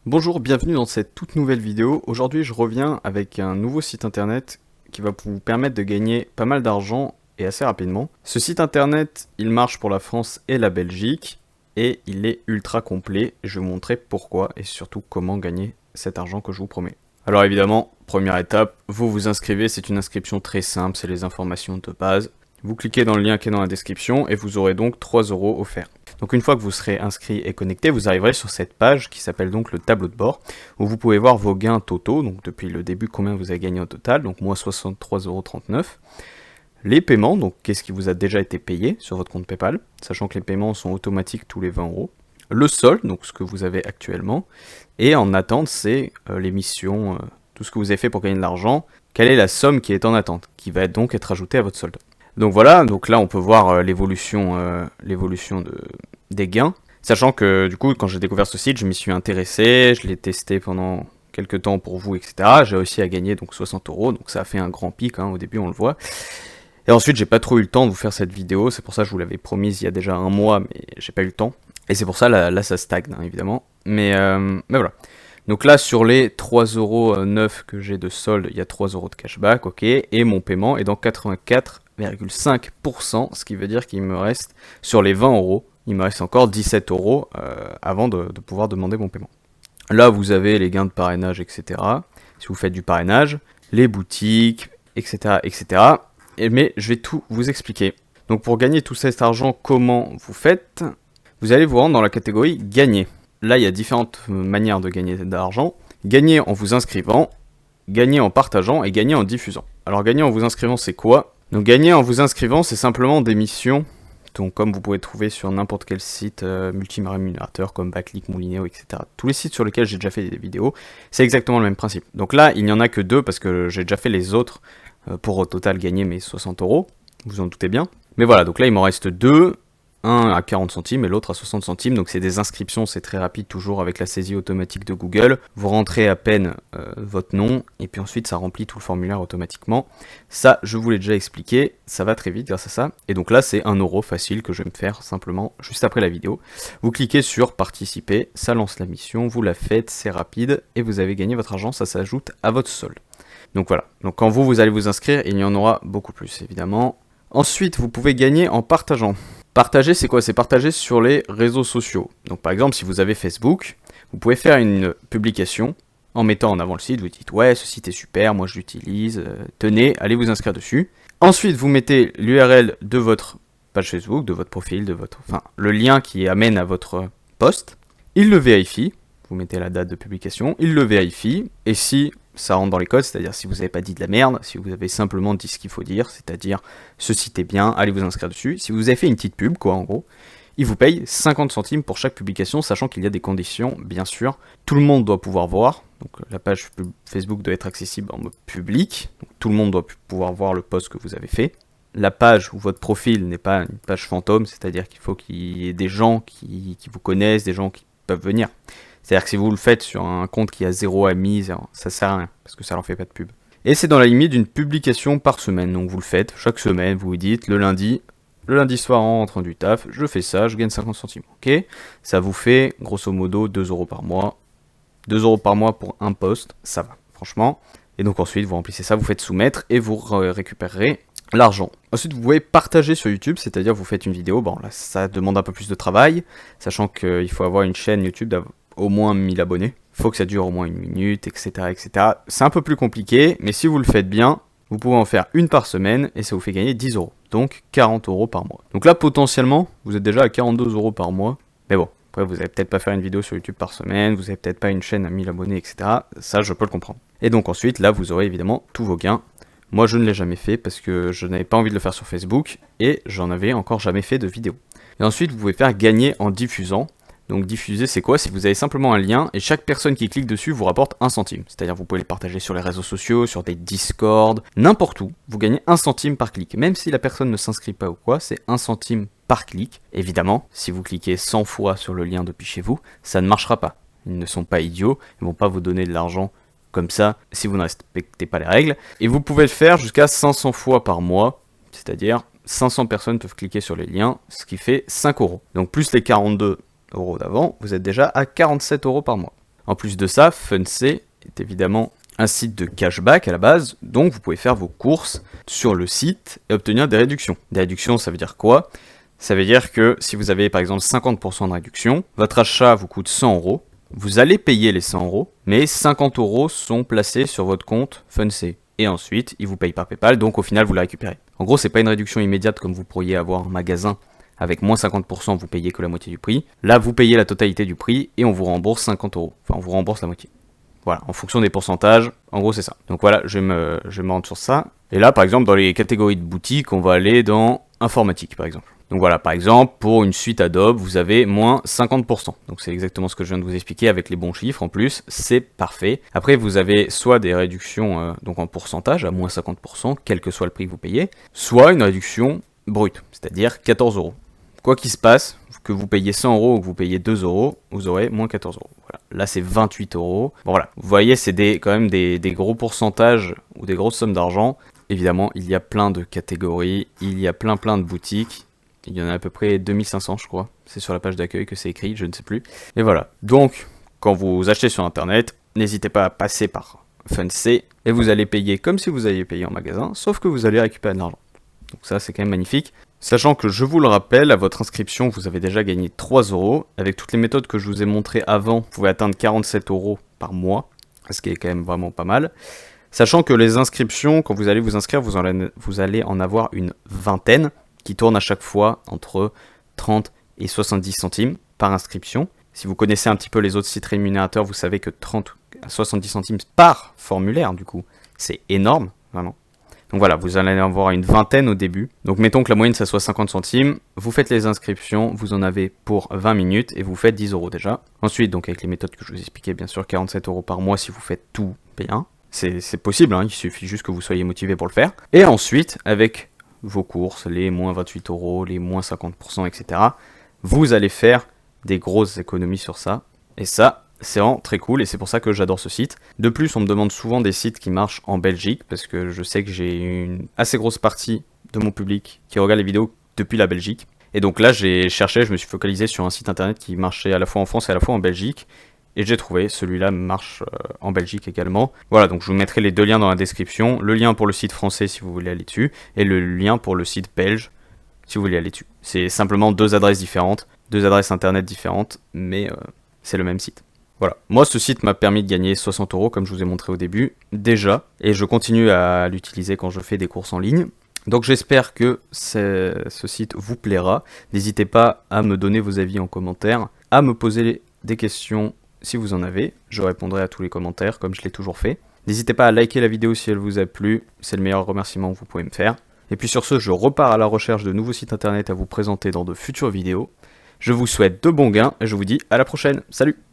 Bonjour, bienvenue dans cette toute nouvelle vidéo. Aujourd'hui, je reviens avec un nouveau site internet qui va vous permettre de gagner pas mal d'argent et assez rapidement. Ce site internet, il marche pour la France et la Belgique et il est ultra complet. Je vais vous montrer pourquoi et surtout comment gagner cet argent que je vous promets. Alors évidemment, première étape, vous vous inscrivez, c'est une inscription très simple, c'est les informations de base. Vous cliquez dans le lien qui est dans la description et vous aurez donc 3 € offerts. Donc une fois que vous serez inscrit et connecté, vous arriverez sur cette page qui s'appelle donc le tableau de bord, où vous pouvez voir vos gains totaux, donc depuis le début combien vous avez gagné au total, donc moi 63,39 €. Les paiements, donc qu'est-ce qui vous a déjà été payé sur votre compte PayPal, sachant que les paiements sont automatiques tous les 20 €. Le solde, donc ce que vous avez actuellement, et en attente, c'est l'émission, tout ce que vous avez fait pour gagner de l'argent, quelle est la somme qui est en attente, qui va donc être ajoutée à votre solde. Donc voilà, donc là on peut voir l'évolution des gains, sachant que du coup quand j'ai découvert ce site, je m'y suis intéressé, je l'ai testé pendant quelques temps pour vous, etc. J'ai réussi à gagner donc 60 €, donc ça a fait un grand pic, hein, au début on le voit. Et ensuite j'ai pas trop eu le temps de vous faire cette vidéo, c'est pour ça que je vous l'avais promise il y a déjà un mois, mais j'ai pas eu le temps. Et c'est pour ça là ça stagne, hein, évidemment. Mais voilà. Donc là, sur les 3,09 € que j'ai de solde, il y a 3 € de cashback, ok, et mon paiement est dans 84,5%, ce qui veut dire qu'il me reste, sur les 20 €, il me reste encore 17 € avant de pouvoir demander mon paiement. Là, vous avez les gains de parrainage, etc., si vous faites du parrainage, les boutiques, etc., etc., mais je vais tout vous expliquer. Donc pour gagner tout cet argent, comment vous faites? Vous allez vous rendre dans la catégorie « Gagner ». Là, il y a différentes manières de gagner de l'argent. Gagner en vous inscrivant, gagner en partageant et gagner en diffusant. Alors gagner en vous inscrivant, c'est quoi? Donc gagner en vous inscrivant, c'est simplement des missions, donc comme vous pouvez trouver sur n'importe quel site multi-rémunérateur comme Backlick, Moulinéo, etc. Tous les sites sur lesquels j'ai déjà fait des vidéos, c'est exactement le même principe. Donc là, il n'y en a que 2 parce que j'ai déjà fait les autres pour au total gagner mes 60 €, vous en doutez bien. Mais voilà, donc là il m'en reste 2. Un à 40 centimes et l'autre à 60 centimes, donc c'est des inscriptions, c'est très rapide, toujours avec la saisie automatique de Google. Vous rentrez à peine votre nom, et puis ensuite ça remplit tout le formulaire automatiquement. Ça, je vous l'ai déjà expliqué, ça va très vite grâce à ça. Et donc là, c'est 1 € facile que je vais me faire simplement juste après la vidéo. Vous cliquez sur participer, ça lance la mission, vous la faites, c'est rapide, et vous avez gagné votre argent, ça s'ajoute à votre solde. Donc voilà, donc quand vous allez vous inscrire, il y en aura beaucoup plus évidemment. Ensuite, vous pouvez gagner en partageant. Partager, c'est quoi? C'est partager sur les réseaux sociaux. Donc par exemple, si vous avez Facebook, vous pouvez faire une publication en mettant en avant le site, vous dites « Ouais, ce site est super, moi je l'utilise, tenez, allez vous inscrire dessus ». Ensuite, vous mettez l'URL de votre page Facebook, de votre profil, le lien qui amène à votre post. Il le vérifie, vous mettez la date de publication, il le vérifie, et si ça rentre dans les codes, c'est-à-dire si vous n'avez pas dit de la merde, si vous avez simplement dit ce qu'il faut dire, c'est-à-dire ce site est bien, allez vous inscrire dessus. Si vous avez fait une petite pub, quoi, en gros, il vous paye 50 centimes pour chaque publication, sachant qu'il y a des conditions, bien sûr. Tout le monde doit pouvoir voir, donc la page Facebook doit être accessible en mode public, donc tout le monde doit pouvoir voir le post que vous avez fait. La page ou votre profil n'est pas une page fantôme, c'est-à-dire qu'il faut qu'il y ait des gens qui vous connaissent, des gens qui peuvent venir. C'est-à-dire que si vous le faites sur un compte qui a 0 amis, ça sert à rien, parce que ça leur fait pas de pub. Et c'est dans la limite d'une publication par semaine, donc vous le faites, chaque semaine, vous vous dites, le lundi soir en rentrant du taf, je fais ça, je gagne 50 centimes, ok? Ça vous fait, grosso modo, 2 € par mois. 2 € par mois pour un post, ça va, franchement. Et donc ensuite, vous remplissez ça, vous faites soumettre, et vous récupérerez l'argent. Ensuite, vous pouvez partager sur YouTube, c'est-à-dire vous faites une vidéo, bon là, ça demande un peu plus de travail, sachant qu'il faut avoir une chaîne YouTube au moins 1000 abonnés. Il faut que ça dure au moins 1 minute, etc., etc. C'est un peu plus compliqué, mais si vous le faites bien, vous pouvez en faire une par semaine et ça vous fait gagner 10 €. Donc 40 € par mois. Donc là, potentiellement, vous êtes déjà à 42 € par mois. Mais bon, après, vous n'allez peut-être pas faire une vidéo sur YouTube par semaine, vous n'avez peut-être pas une chaîne à 1000 abonnés, etc. Ça, je peux le comprendre. Et donc ensuite, là, vous aurez évidemment tous vos gains. Moi, je ne l'ai jamais fait parce que je n'avais pas envie de le faire sur Facebook et j'en avais encore jamais fait de vidéo. Et ensuite, vous pouvez faire gagner en diffusant. Donc diffuser, c'est quoi? Si vous avez simplement un lien et chaque personne qui clique dessus vous rapporte 1 centime. C'est-à-dire vous pouvez les partager sur les réseaux sociaux, sur des Discord, n'importe où. Vous gagnez 1 centime par clic. Même si la personne ne s'inscrit pas ou quoi, c'est 1 centime par clic. Évidemment, si vous cliquez 100 fois sur le lien depuis chez vous, ça ne marchera pas. Ils ne sont pas idiots, ils ne vont pas vous donner de l'argent comme ça si vous ne respectez pas les règles. Et vous pouvez le faire jusqu'à 500 fois par mois, c'est-à-dire 500 personnes peuvent cliquer sur les liens, ce qui fait 5 €. Donc plus les 42 € d'avant, vous êtes déjà à 47 € par mois. En plus de ça, Funsay est évidemment un site de cashback à la base, donc vous pouvez faire vos courses sur le site et obtenir des réductions. Des réductions, ça veut dire quoi? Ça veut dire que si vous avez par exemple 50% de réduction, votre achat vous coûte 100 euros, vous allez payer les 100 euros, mais 50 euros sont placés sur votre compte Funsay. Et ensuite, ils vous payent par PayPal, donc au final, vous la récupérez. En gros, c'est pas une réduction immédiate comme vous pourriez avoir en magasin. Avec moins 50%, vous payez que la moitié du prix. Là, vous payez la totalité du prix et on vous rembourse 50 euros. Enfin, on vous rembourse la moitié. Voilà, en fonction des pourcentages, en gros, c'est ça. Donc voilà, je vais me rendre sur ça. Et là, par exemple, dans les catégories de boutiques, on va aller dans informatique, par exemple. Donc voilà, par exemple, pour une suite Adobe, vous avez moins 50%. Donc c'est exactement ce que je viens de vous expliquer avec les bons chiffres en plus, c'est parfait. Après, vous avez soit des réductions donc en pourcentage à moins 50%, quel que soit le prix que vous payez, soit une réduction brute, c'est-à-dire 14 euros. Quoi qu'il se passe, que vous payez 100 euros ou que vous payez 2 euros, vous aurez moins 14 euros. Voilà. Là, c'est 28 euros. Bon, voilà. Vous voyez, c'est quand même des gros pourcentages ou des grosses sommes d'argent. Évidemment, il y a plein de catégories, il y a plein de boutiques. Il y en a à peu près 2500, je crois. C'est sur la page d'accueil que c'est écrit, je ne sais plus. Et voilà. Donc, quand vous achetez sur Internet, n'hésitez pas à passer par Funsay et vous allez payer comme si vous alliez payer en magasin, sauf que vous allez récupérer de l'argent. Donc ça, c'est quand même magnifique. Sachant que, je vous le rappelle, à votre inscription, vous avez déjà gagné 3 euros. Avec toutes les méthodes que je vous ai montrées avant, vous pouvez atteindre 47 euros par mois, ce qui est quand même vraiment pas mal. Sachant que les inscriptions, quand vous allez vous inscrire, vous allez en avoir une vingtaine qui tournent à chaque fois entre 30 et 70 centimes par inscription. Si vous connaissez un petit peu les autres sites rémunérateurs, vous savez que 30 à 70 centimes par formulaire, du coup, c'est énorme, vraiment. Donc voilà, vous allez en avoir une vingtaine au début. Donc mettons que la moyenne ça soit 50 centimes. Vous faites les inscriptions, vous en avez pour 20 minutes et vous faites 10 euros déjà. Ensuite, donc avec les méthodes que je vous expliquais, bien sûr, 47 euros par mois si vous faites tout payant. C'est possible, hein, il suffit juste que vous soyez motivé pour le faire. Et ensuite, avec vos courses, les moins 28 euros, les moins 50%, etc., vous allez faire des grosses économies sur ça. Et ça, c'est vraiment très cool et c'est pour ça que j'adore ce site. De plus, on me demande souvent des sites qui marchent en Belgique parce que je sais que j'ai une assez grosse partie de mon public qui regarde les vidéos depuis la Belgique. Et donc là, j'ai cherché, je me suis focalisé sur un site internet qui marchait à la fois en France et à la fois en Belgique. Et j'ai trouvé, celui-là marche en Belgique également. Voilà, donc je vous mettrai les deux liens dans la description. Le lien pour le site français si vous voulez aller dessus. Et le lien pour le site belge si vous voulez aller dessus. C'est simplement deux adresses différentes, deux adresses internet différentes, mais c'est le même site. Voilà, moi ce site m'a permis de gagner 60 euros comme je vous ai montré au début, déjà, et je continue à l'utiliser quand je fais des courses en ligne. Donc j'espère que ce site vous plaira. N'hésitez pas à me donner vos avis en commentaire, à me poser des questions si vous en avez. Je répondrai à tous les commentaires comme je l'ai toujours fait. N'hésitez pas à liker la vidéo si elle vous a plu, c'est le meilleur remerciement que vous pouvez me faire. Et puis sur ce, je repars à la recherche de nouveaux sites internet à vous présenter dans de futures vidéos. Je vous souhaite de bons gains et je vous dis à la prochaine. Salut!